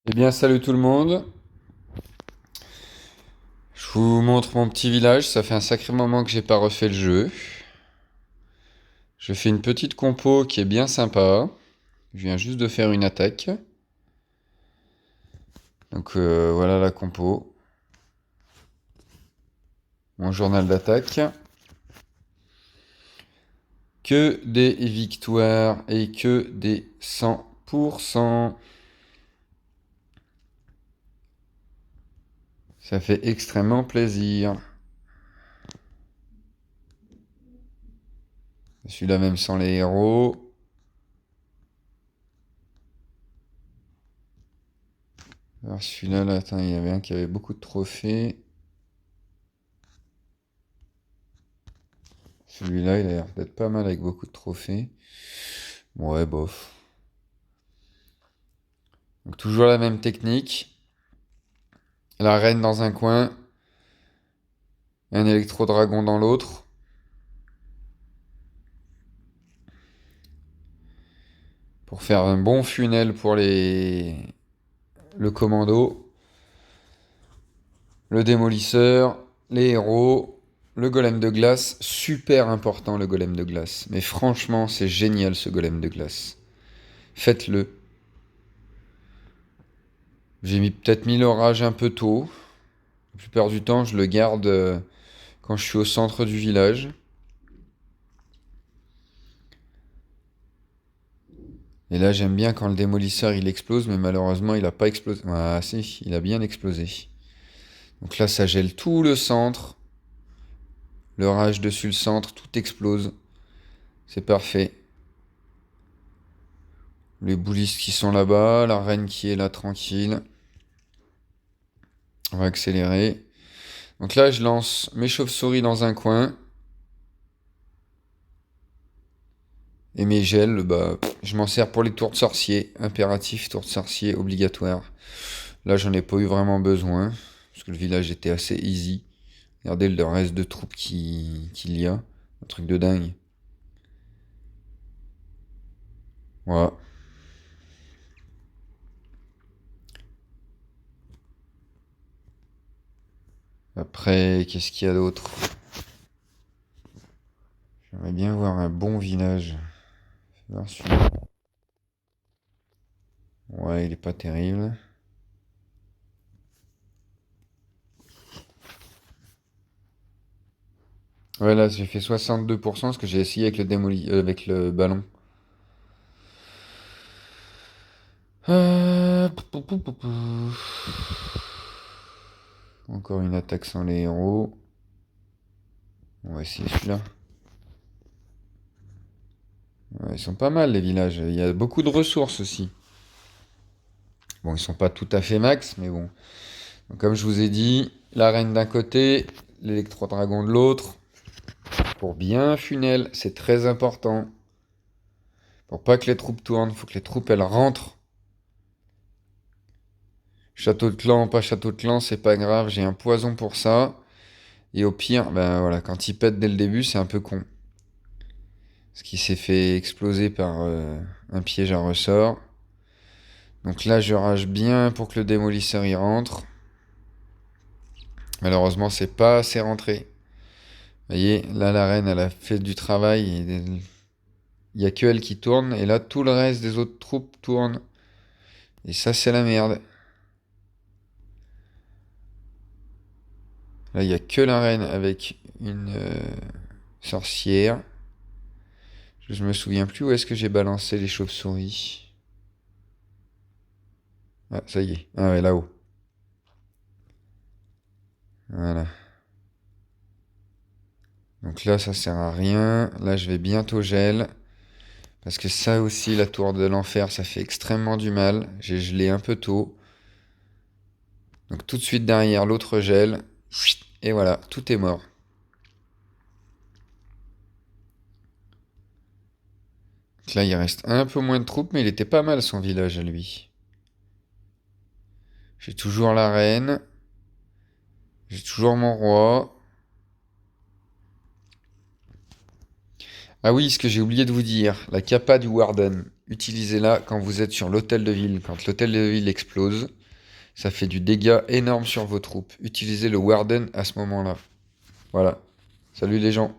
Eh bien, salut tout le monde. Je vous montre mon petit village. Ça fait un sacré moment que j'ai pas refait le jeu. Je fais une petite compo qui est bien sympa. Je viens juste de faire une attaque. Donc voilà la compo. Mon journal d'attaque. Que des victoires et que des 100%. Ça fait extrêmement plaisir. Celui-là même sans les héros. Alors celui-là, là, attends, il y avait un qui avait beaucoup de trophées. Celui-là, il a l'air d'être pas mal avec beaucoup de trophées. Ouais, bof. Donc toujours la même technique. La reine dans un coin, un électro-dragon dans l'autre. Pour faire un bon funnel pour le commando, le démolisseur, les héros, le golem de glace. Super important le golem de glace. Mais franchement, c'est génial ce golem de glace. Faites-le. J'ai peut-être mis l'orage un peu tôt. La plupart du temps, je le garde quand je suis au centre du village. Et là, j'aime bien quand le démolisseur il explose, mais malheureusement, il a pas explosé. Ah si, il a bien explosé. Donc là, ça gèle tout le centre. L'orage dessus le centre, tout explose. C'est parfait. Les boulistes qui sont là-bas, la reine qui est là tranquille. On va accélérer. Donc là, je lance mes chauves-souris dans un coin. Et mes gels, bah, je m'en sers pour les tours de sorcier. Impératif, tour de sorcier, obligatoire. Là, j'en ai pas eu vraiment besoin. Parce que le village était assez easy. Regardez le reste de troupes qu'il y a. Un truc de dingue. Voilà. Après, qu'est-ce qu'il y a d'autre? J'aimerais bien voir un bon village. Voir celui-là. Ouais, il est pas terrible. Ouais, là, j'ai fait 62% parce que j'ai essayé avec avec le ballon. Pou. Encore une attaque sans les héros. On va essayer celui-là. Ouais, ils sont pas mal les villages. Il y a beaucoup de ressources aussi. Bon, ils sont pas tout à fait max, mais bon. Donc, comme je vous ai dit, la reine d'un côté, l'électro-dragon de l'autre. Pour bien funnel, c'est très important. Pour pas que les troupes tournent, faut que les troupes elles rentrent. Château de clan, pas château de clan, c'est pas grave, j'ai un poison pour ça. Et au pire, ben voilà, quand il pète dès le début, c'est un peu con. Parce qu'il s'est fait exploser par un piège à ressort. Donc là, je rage bien pour que le démolisseur y rentre. Malheureusement, c'est pas assez rentré. Vous voyez, là, la reine, elle a fait du travail. Il y a que elle qui tourne. Et là, tout le reste des autres troupes tournent. Et ça, c'est la merde. Là, il y a que la reine avec une sorcière. Je me souviens plus où est-ce que j'ai balancé les chauves-souris. Ah, ça y est. Ah ouais, là-haut. Voilà. Donc là, ça sert à rien. Là, je vais bientôt gel. Parce que ça aussi, la tour de l'enfer, ça fait extrêmement du mal. J'ai gelé un peu tôt. Donc tout de suite derrière, l'autre gel. Et voilà, tout est mort. Donc là, il reste un peu moins de troupes, mais il était pas mal son village à lui. J'ai toujours la reine. J'ai toujours mon roi. Ah oui, ce que j'ai oublié de vous dire, la capa du Warden. Utilisez-la quand vous êtes sur l'hôtel de ville. Quand l'hôtel de ville explose, ça fait du dégât énorme sur vos troupes. Utilisez le Warden à ce moment-là. Voilà. Salut les gens.